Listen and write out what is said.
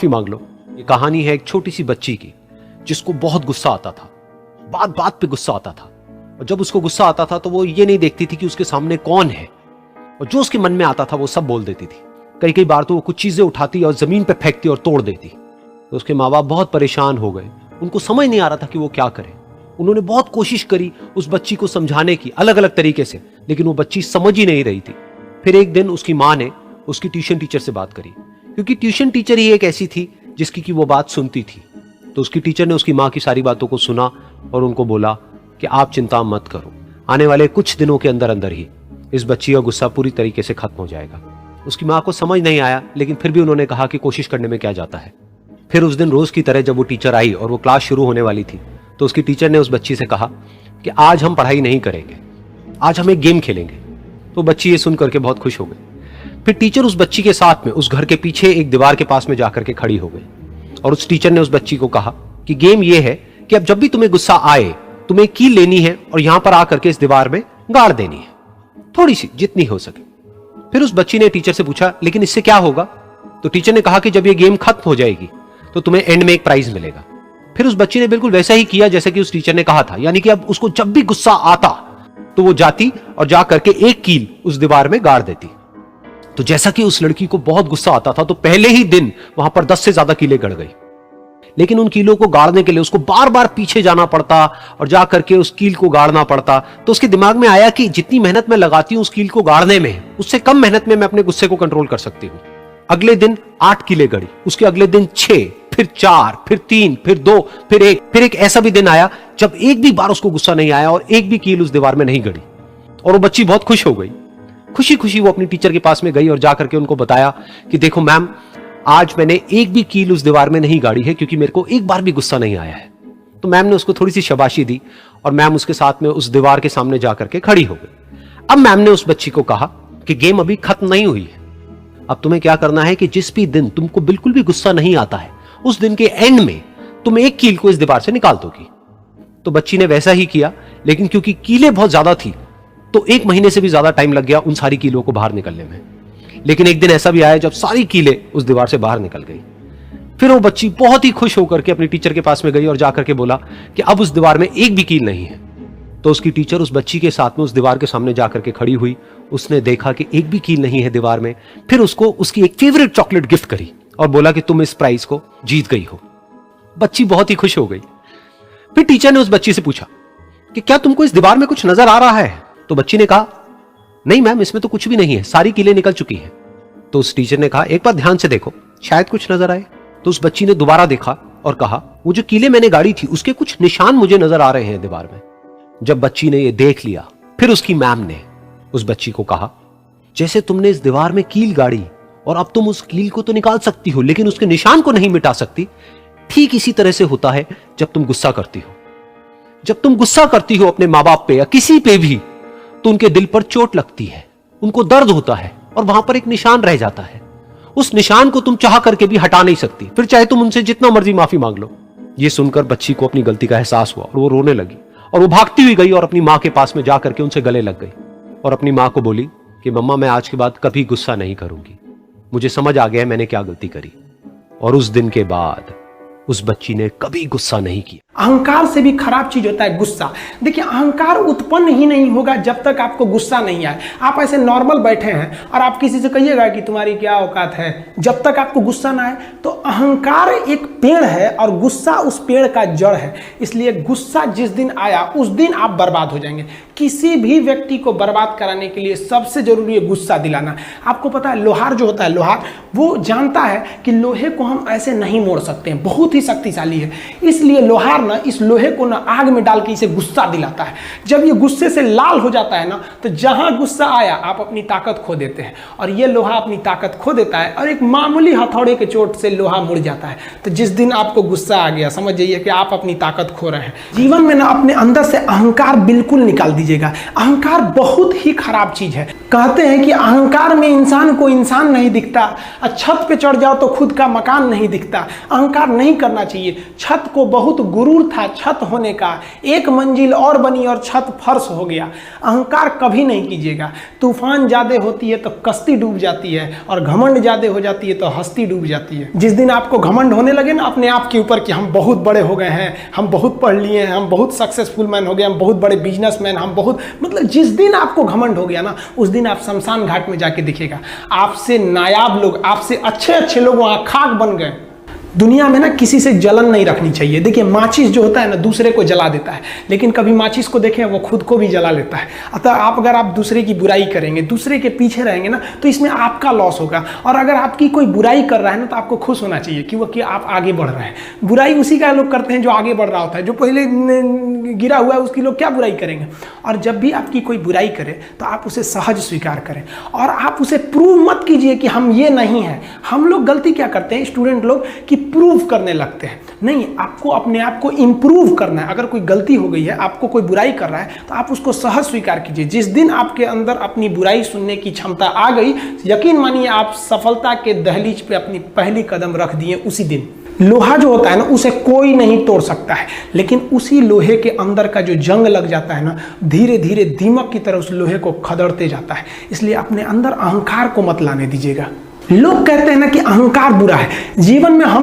माफी मांग लो। ये कहानी है एक छोटी सी बच्ची की जिसको बहुत गुस्सा आता था, बात बात पे गुस्सा आता था। और जब उसको गुस्सा आता था तो वो ये नहीं देखती थी कि उसके सामने कौन है, और जो उसके मन में आता था वो सब बोल देती थी। कई कई बार तो वो कुछ चीजें उठाती और जमीन पे फेंकती और तोड़ देती। तो उसके माँ बाप बहुत परेशान हो गए, उनको समझ नहीं आ रहा था कि वो क्या करे। उन्होंने बहुत कोशिश करी उस बच्ची को समझाने की अलग अलग तरीके से, लेकिन वो बच्ची समझ ही नहीं रही थी। फिर एक दिन उसकी माँ ने उसकी ट्यूशन टीचर से बात करी, क्योंकि ट्यूशन टीचर ही एक ऐसी थी जिसकी कि वो बात सुनती थी। तो उसकी टीचर ने उसकी माँ की सारी बातों को सुना और उनको बोला कि आप चिंता मत करो, आने वाले कुछ दिनों के अंदर अंदर ही इस बच्ची का गुस्सा पूरी तरीके से खत्म हो जाएगा। उसकी माँ को समझ नहीं आया, लेकिन फिर भी उन्होंने कहा कि कोशिश करने में क्या जाता है। फिर उस दिन रोज की तरह जब वो टीचर आई और वो क्लास शुरू होने वाली थी, तो उसकी टीचर ने उस बच्ची से कहा कि आज हम पढ़ाई नहीं करेंगे, आज हम एक गेम खेलेंगे। तो बच्ची ये सुन करके बहुत खुश हो गई। फिर टीचर उस बच्ची के साथ में उस घर के पीछे एक दीवार के पास में जाकर के खड़ी हो गई, और उस टीचर ने उस बच्ची को कहा कि गेम ये है कि अब जब भी तुम्हें गुस्सा आए, तुम्हें कील लेनी है और यहां पर आकर के इस दीवार में गाड़ देनी है, थोड़ी सी, जितनी हो सके। फिर उस बच्ची ने टीचर से पूछा, लेकिन इससे क्या होगा? तो टीचर ने कहा कि जब ये गेम खत्म हो जाएगी तो तुम्हें एंड में एक प्राइज मिलेगा। फिर उस बच्ची ने बिल्कुल वैसा ही किया जैसे कि उस टीचर ने कहा था, यानी कि अब उसको जब भी गुस्सा आता तो वो जाती और जा करके एक कील उस दीवार में गाड़ देती। तो जैसा कि उस लड़की को बहुत गुस्सा आता था, तो पहले ही दिन वहां पर 10 से ज्यादा कीलें गड़ गई। लेकिन उन कीलों को गाड़ने के लिए उसको बार बार पीछे जाना पड़ता और जा करके उस कील को गाड़ना पड़ता। तो उसके दिमाग में आया कि जितनी मेहनत मैं लगाती हूं उस कील को गाड़ने में, उससे कम मेहनत में मैं अपने गुस्से को कंट्रोल कर सकती हूं। अगले दिन 8 कीलें गड़ी, उसके अगले दिन 6, फिर 4, फिर 3, फिर 2, फिर 1। फिर एक ऐसा भी दिन आया जब एक भी बार उसको गुस्सा नहीं आया और एक भी कील उस दीवार में नहीं गड़ी, और वो बच्ची बहुत खुश हो गई। खुशी खुशी वो अपनी टीचर के पास में गई और जाकर के उनको बताया कि देखो मैम, आज मैंने एक भी कील उस दीवार में नहीं गाड़ी है, क्योंकि मेरे को एक बार भी गुस्सा नहीं आया है। तो मैम ने उसको थोड़ी सी शाबाशी दी और मैम उसके साथ में उस दीवार के सामने जाकर के खड़ी हो गई। अब मैम ने उस बच्ची को कहा कि गेम अभी खत्म नहीं हुई है, अब तुम्हें क्या करना है कि जिस भी दिन तुमको बिल्कुल भी गुस्सा नहीं आता है, उस दिन के एंड में तुम एक कील को इस दीवार से निकाल दोगी। तो बच्ची ने वैसा ही किया, लेकिन क्योंकि कीलें बहुत ज्यादा थी तो 1 महीने से भी ज्यादा टाइम लग गया उन सारी कीलों को बाहर निकलने में। लेकिन एक दिन ऐसा भी आया जब सारी कीलें उस दीवार से बाहर निकल गई। फिर वो बच्ची बहुत ही खुश होकर के अपनी टीचर के पास में गई और जाकर के बोला कि अब उस दीवार में एक भी कील नहीं है। तो उसकी टीचर उस बच्ची के साथ में उस दीवार के सामने जाकर के खड़ी हुई। उसने देखा कि एक भी कील नहीं है दीवार में। फिर उसको उसकी एक फेवरेट चॉकलेट गिफ्ट करी और बोला कि तुम इस प्राइज को जीत गई हो। बच्ची बहुत ही खुश हो गई। फिर टीचर ने उस बच्ची से पूछा कि क्या तुमको इस दीवार में कुछ नजर आ रहा है? तो बच्ची ने कहा, नहीं मैम, इसमें तो कुछ भी नहीं है, सारी कीलें निकल चुकी हैं। तो उस टीचर ने कहा, एक बार ध्यान से देखो, शायद कुछ नजर आए। तो उस बच्ची ने दोबारा देखा और कहा, वो जो कीलें मैंने गाड़ी थी उसके कुछ निशान मुझे नजर आ रहे हैं दीवार में। जब बच्ची ने ये देख लिया, फिर उसकी मैम ने उस बच्ची को कहा, जैसे तुमने इस दीवार में कील गाड़ी और अब तुम उस कील को तो निकाल सकती हो लेकिन उसके निशान को नहीं मिटा सकती, ठीक इसी तरह से होता है जब तुम गुस्सा करती हो। जब तुम गुस्सा करती हो अपने माँ बाप पे या किसी पे भी, तो उनके दिल पर चोट लगती है, उनको दर्द होता है और वहां पर एक निशान रह जाता है। उस निशान को तुम चाह करके भी हटा नहीं सकती, फिर चाहे तुम उनसे जितना मर्जी माफी मांग लो। ये सुनकर बच्ची को अपनी गलती का एहसास हुआ और वो रोने लगी और वो भागती हुई गई और अपनी माँ के पास में जाकर के उनसे गले लग गई और अपनी माँ को बोली कि मम्मा, मैं आज के बाद कभी गुस्सा नहीं करूंगी, मुझे समझ आ गया है मैंने क्या गलती करी। और उस दिन के बाद उस बच्ची ने कभी गुस्सा नहीं किया। अहंकार से भी खराब चीज होता है गुस्सा। देखिए, अहंकार उत्पन्न ही नहीं होगा जब तक आपको गुस्सा नहीं आए। आप ऐसे नॉर्मल बैठे हैं और आप किसी से कहिएगा कि तुम्हारी क्या औकात है, जब तक आपको गुस्सा ना आए। तो अहंकार एक पेड़ है और गुस्सा उस पेड़ का जड़ है। इसलिए गुस्सा जिस दिन आया उस दिन आप बर्बाद हो जाएंगे। किसी भी व्यक्ति को बर्बाद कराने के लिए सबसे जरूरी है गुस्सा दिलाना। आपको पता है, लोहार जो होता है, लोहार वो जानता है कि लोहे को हम ऐसे नहीं मोड़ सकते हैं, बहुत ही शक्तिशाली है। इसलिए लोहार ना इस लोहे को ना आग में डाल के इसे गुस्सा दिलाता है। जब ये गुस्से से लाल हो जाता है ना, तो जहां गुस्सा आया आप अपनी ताकत खो देते हैं और ये लोहा अपनी ताकत खो देता है और एक मामूली हथौड़े के चोट से लोहा मुड़ जाता है। तो जिस दिन आपको गुस्सा आ गया, समझ जाइए कि आप अपनी ताकत खो रहे हैं। जीवन में ना अपने अंदर से अहंकार बिल्कुल निकाल दीजिएगा। अहंकार बहुत ही खराब चीज है। कहते हैं कि अहंकार में इंसान को इंसान नहीं दिखता, छत पे चढ़ जाओ तो खुद का मकान नहीं दिखता। अहंकार नहीं करना चाहिए। छत को बहुत गुरु गुरूर था छत होने का, एक मंजिल और बनी और छत फर्श हो गया। अहंकार कभी नहीं कीजिएगा। तूफान ज्यादा होती है तो कश्ती डूब जाती है, और घमंड ज्यादा हो जाती है तो हस्ती डूब जाती है। जिस दिन आपको घमंड होने लगे ना अपने आप के ऊपर कि हम बहुत बड़े हो गए हैं, हम बहुत पढ़ लिए हैं, हम बहुत सक्सेसफुल मैन हो गए, हम बहुत बड़े बिजनेसमैन, हम बहुत, मतलब जिस दिन आपको घमंड हो गया ना, उस दिन आप शमशान घाट में जाके दिखेगा आपसे नायाब लोग, आपसे अच्छे अच्छे लोग वहां खाक बन गए। दुनिया में ना किसी से जलन नहीं रखनी चाहिए। देखिए माचिस जो होता है ना दूसरे को जला देता है, लेकिन कभी माचिस को देखें वो खुद को भी जला लेता है। अतः अगर आप दूसरे की बुराई करेंगे, दूसरे के पीछे रहेंगे ना, तो इसमें आपका लॉस होगा। और अगर आपकी कोई बुराई कर रहा है ना तो आपको खुश होना चाहिए कि आप आगे बढ़ रहे हैं। बुराई उसी का लोग करते हैं जो आगे बढ़ रहा होता है, जो पहले गिरा हुआ है उसकी लोग क्या बुराई करेंगे। और जब भी आपकी कोई बुराई करे तो आप उसे सहज स्वीकार करें, और आप उसे प्रूव मत कीजिए कि हम ये नहीं हैं। हम लोग गलती क्या करते हैं स्टूडेंट लोग, कि प्रूव करने लगते हैं। नहीं, आपको अपने आप को इंप्रूव करना है। अगर कोई गलती हो गई है, आपको कोई बुराई कर रहा है, तो आप उसको सहज स्वीकार कीजिए। जिस दिन आपके अंदर अपनी बुराई सुनने की क्षमता आ गई, यकीन मानिए आप सफलता के दहलीज पे अपनी पहली कदम रख दिए उसी दिन। लोहा जो होता है ना उसे कोई नहीं तोड़ सकता है, लेकिन उसी लोहे के अंदर का जो जंग लग जाता है ना, धीरे धीरे दीमक की तरह उस लोहे को खदड़ते जाता है। इसलिए अपने अंदर अहंकार को मत लाने दीजिएगा। लोग कहते हैं ना कि अहंकार बुरा है। जीवन में हम